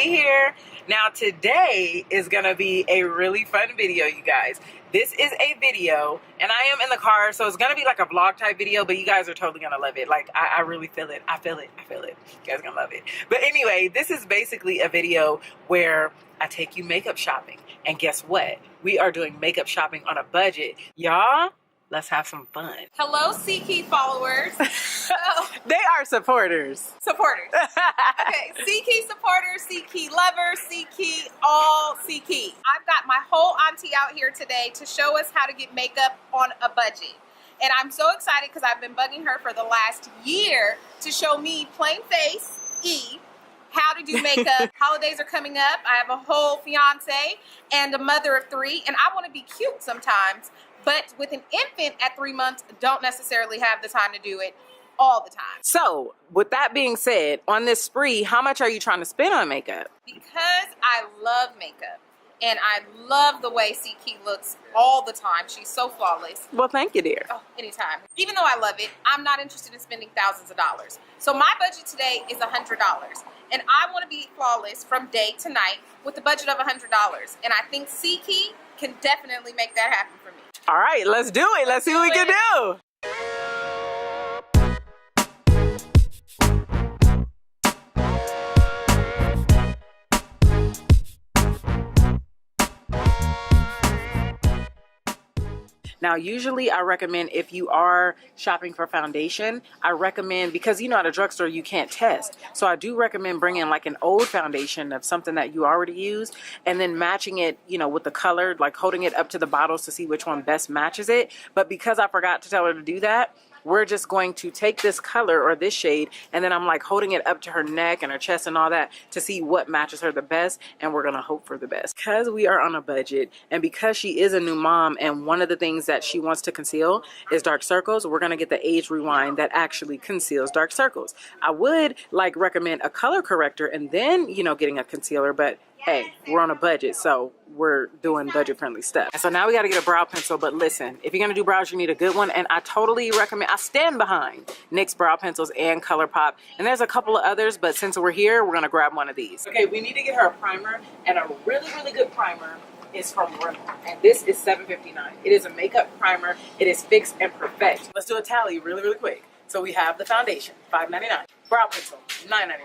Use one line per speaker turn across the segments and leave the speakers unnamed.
here. Now today is gonna be a really fun video, you guys. This is a video, and I am in the car, so it's gonna be like a vlog type video, but you guys are totally gonna love it. Like, I really feel it. I feel it. You guys are gonna love it. But anyway, this is basically a video where I take you makeup shopping. And guess what? We are doing makeup shopping on a budget. Y'all, let's have some fun.
Hello, C-Key followers.
They are supporters.
Supporters. Okay, C-Key supporters, C-Key lovers, C-Key, all C-Key. I've got my whole auntie out here today to show us how to get makeup on a budget. And I'm so excited because I've been bugging her for the last year to show me plain face, E, how to do makeup. Holidays are coming up. I have a whole fiance and a mother of 3, and I want to be cute sometimes. But with an infant at 3 months, don't necessarily have the time to do it all the time.
So, with that being said, on this spree, how much are you trying to spend on makeup?
Because I love makeup and I love the way C-Key looks all the time. She's so flawless.
Well, thank you, dear.
Oh, anytime. Even though I love it, I'm not interested in spending thousands of dollars. So my budget today is $100. And I want to be flawless from day to night with a budget of $100. And I think C-Key can definitely make that happen for me.
All right, let's do it. Let's see what we can do. Now, usually I recommend if you are shopping for foundation, I recommend, because you know at a drugstore you can't test. So I do recommend bringing like an old foundation of something that you already use and then matching it, you know, with the color, like holding it up to the bottles to see which one best matches it. But because I forgot to tell her to do that, we're just going to take this color or this shade and then I'm like holding it up to her neck and her chest and all that to see what matches her the best, and we're gonna hope for the best. Because we are on a budget and because she is a new mom and one of the things that she wants to conceal is dark circles, we're gonna get the Age Rewind that actually conceals dark circles. I would like recommend a color corrector and then, you know, getting a concealer, but hey, we're on a budget, so we're doing budget-friendly stuff. And so now we got to get a brow pencil, but listen, if you're going to do brows, you need a good one, and I totally recommend, I stand behind NYX brow pencils and ColourPop, and there's a couple of others, but since we're here, we're going to grab one of these. Okay, we need to get her a primer, and a really, really good primer is from Rimmel, and this is $7.59. It is a makeup primer. It is Fix and Perfect. Let's do a tally really, really quick. So we have the foundation, $5.99, brow pencil, $9.99,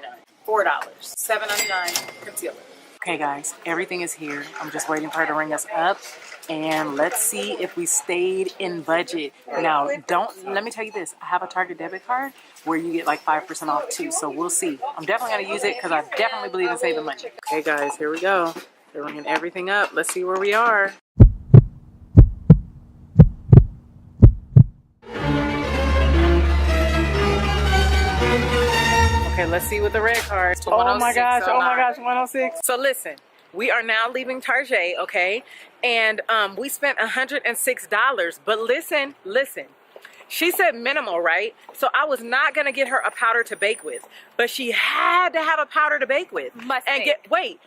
$4, $7.99, concealer. Okay guys, everything is here. I'm just waiting for her to ring us up and let's see if we stayed in budget. Now, let me tell you this, I have a Target debit card where you get like 5% off too, so we'll see. I'm definitely gonna use it because I definitely believe in saving money. Okay guys, here we go. They're ringing everything up. Let's see where we are. Okay, let's see what the red card. Oh my gosh, 106. So listen, we are now leaving Target, okay? And we spent $106, but listen. She said minimal, right? So I was not gonna get her a powder to bake with, but she had to have a powder to bake with.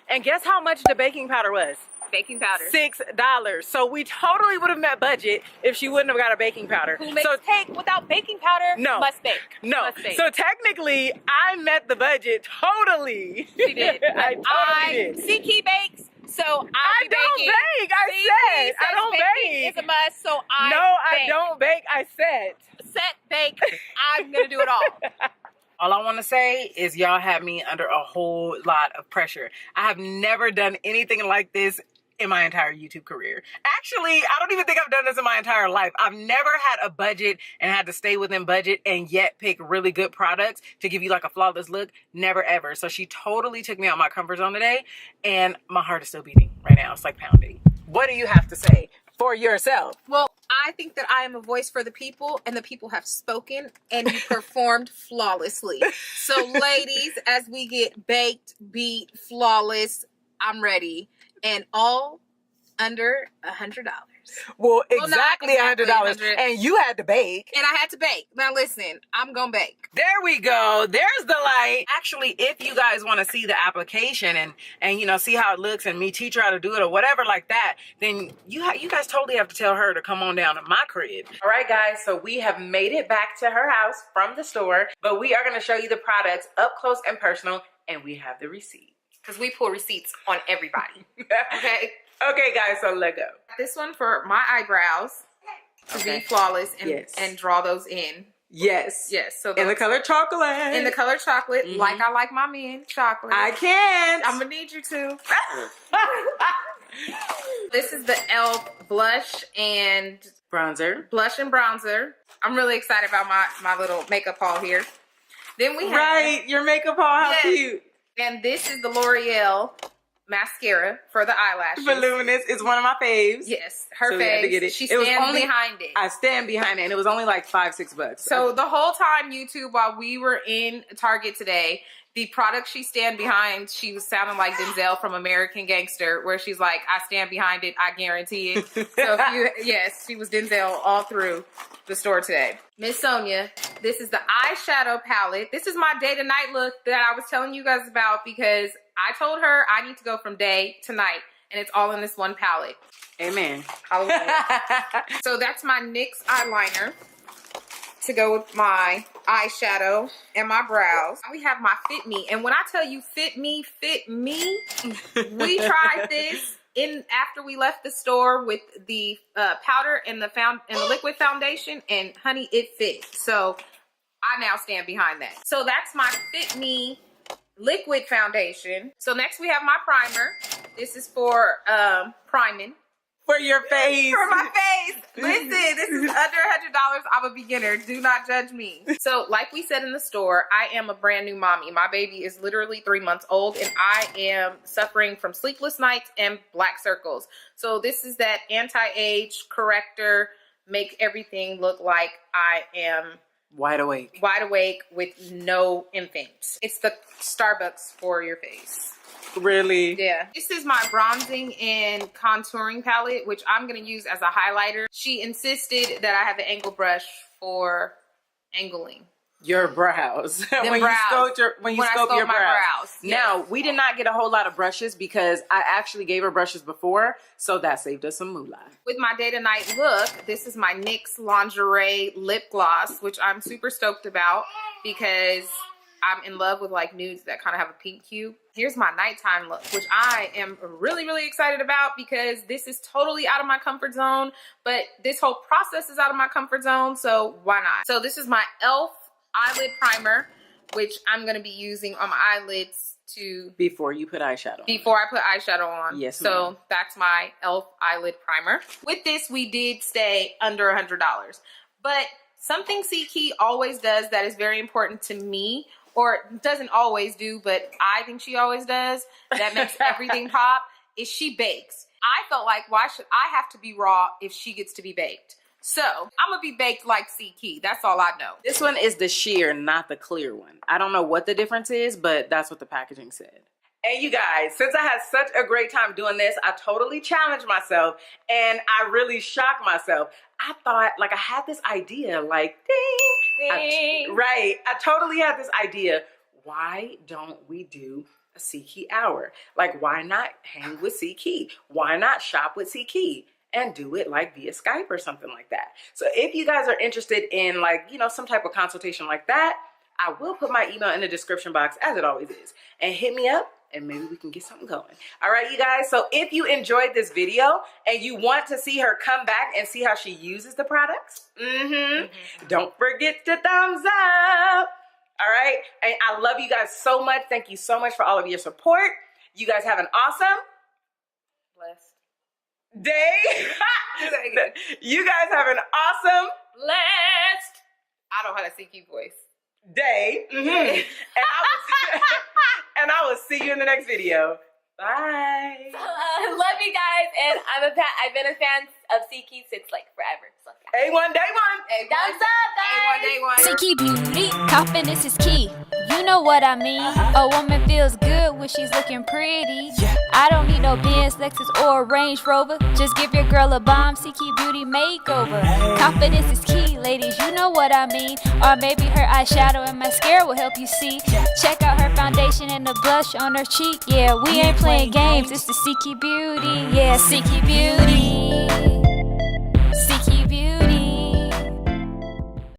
And guess how much the baking powder was?
Baking powder.
$6. So we totally would have met budget if she wouldn't have got a baking powder.
Who makes cake without baking powder?
No.
Must bake.
No.
Must bake.
So technically, I met the budget totally.
She did.
I totally did.
C-Key bakes, so I
don't bake. I said I don't bake.
It's a must, so I
No,
bake.
I don't bake. I said.
Set, bake. I'm gonna do it all.
All I want to say is y'all have me under a whole lot of pressure. I have never done anything like this in my entire YouTube career. Actually, I don't even think I've done this in my entire life. I've never had a budget and had to stay within budget and yet pick really good products to give you like a flawless look. Never ever. So she totally took me out my comfort zone today and my heart is still beating right now. It's like pounding. What do you have to say for yourself?
Well, I think that I am a voice for the people and the people have spoken and you performed flawlessly. So ladies, as we get baked, beat, flawless, I'm ready. And all under $100.
Well, exactly $100. And you had to bake.
And I had to bake. Now listen, I'm gonna bake.
There we go. There's the light. Actually, if you guys want to see the application and you know, see how it looks and me teach her how to do it or whatever like that, then you guys totally have to tell her to come on down to my crib. All right, guys. So we have made it back to her house from the store, but we are going to show you the products up close and personal, and we have the receipt.
because we pull receipts on everybody. Okay.
Okay, guys, so let go.
This one for my eyebrows to be flawless and draw those in.
Yes.
Yes. So
in the color chocolate.
In the color chocolate, like I like my men, chocolate.
I can't.
I'm gonna need you to. This is the e.l.f. blush and
bronzer.
Blush and bronzer. I'm really excited about my little makeup haul here. Then we have
your makeup haul. How cute.
And this is the L'Oreal mascara for the eyelashes.
Voluminous is one of my faves.
Yes, her
so
face. She stands behind it.
I stand behind it, and it was only like $5-6.
So the whole time, YouTube, while we were in Target today, the product she stand behind, she was sounding like Denzel from American Gangster, where she's like, I stand behind it, I guarantee it. So yes, she was Denzel all through the store today. Miss Sonia, this is the eyeshadow palette. This is my day to night look that I was telling you guys about because I told her I need to go from day to night, and it's all in this one palette.
Amen.
So that's my NYX eyeliner to go with my eyeshadow and my brows. We have my Fit Me, and when I tell you Fit Me, we tried this after we left the store with the powder and the liquid foundation, and honey, it fit. So I now stand behind that. So that's my Fit Me liquid foundation. So next we have my primer. This is for priming.
For your face.
For my face. Listen, this is under $100. I'm a beginner. Do not judge me. So like we said in the store, I am a brand new mommy. My baby is literally 3 months old, and I am suffering from sleepless nights and black circles. So this is that anti-age corrector, make everything look like I am
wide awake.
Wide awake with no infants. It's the Starbucks for your face.
Really?
Yeah. This is my bronzing and contouring palette, which I'm going to use as a highlighter. She insisted that I have an angle brush for angling
your brows. when
brows.
You sculpt your brows.
Yes.
Now, we did not get a whole lot of brushes because I actually gave her brushes before, so that saved us some moolah. With
my day to night look, this is my NYX lingerie lip gloss, which I'm super stoked about because I'm in love with like nudes that kind of have a pink hue. Here's my nighttime look, which I am really, really excited about because this is totally out of my comfort zone, but this whole process is out of my comfort zone, so why not? So this is my e.l.f. eyelid primer, which I'm going to be using on my eyelids
before you put eyeshadow on.
Before I put eyeshadow on.
Yes,
so that's my e.l.f. eyelid primer. With this, we did stay under $100. But something C-Key always does that is very important to me, or doesn't always do, but I think she always does, that makes everything pop, is she bakes. I felt like, why should I have to be raw if she gets to be baked? So I'm gonna be baked like C-Key. That's all I know.
This one is the sheer, not the clear one. I don't know what the difference is, but that's what the packaging said. And you guys, since I had such a great time doing this, I totally challenged myself and I really shocked myself. I thought, like, I had this idea, like, ding. I totally had this idea. Why don't we do a C-Key hour? Like, why not hang with C-Key? Why not shop with C-Key? And do it like via Skype or something like that. So if you guys are interested in, like, you know, some type of consultation like that, I will put my email in the description box, as it always is. And hit me up and maybe we can get something going. All right, you guys. So if you enjoyed this video and you want to see her come back and see how she uses the products, don't forget to thumbs up. All right. And I love you guys so much. Thank you so much for all of your support. You guys have an awesome, blessed day. You guys have an awesome,
blessed, I don't have a C-Key voice,
day. And I will see you in the next video. Bye.
Love you guys, and I've been a fan of C-Key since like forever. So yeah.
A1 day one.
Thumbs up, guys.
A1 day one.
C-Key beauty, confidence is key. You know what I mean. A woman feels good when she's looking pretty. I don't need no Benz, Lexus, or a Range Rover. Just give your girl a bomb C-Key beauty makeover. Confidence is key, ladies. You know what I mean. Or maybe her eyeshadow and mascara will help you see. Check out her foundation and the blush on her cheek. Yeah, we ain't playing games. It's the C-Key beauty. Yeah, C-Key beauty.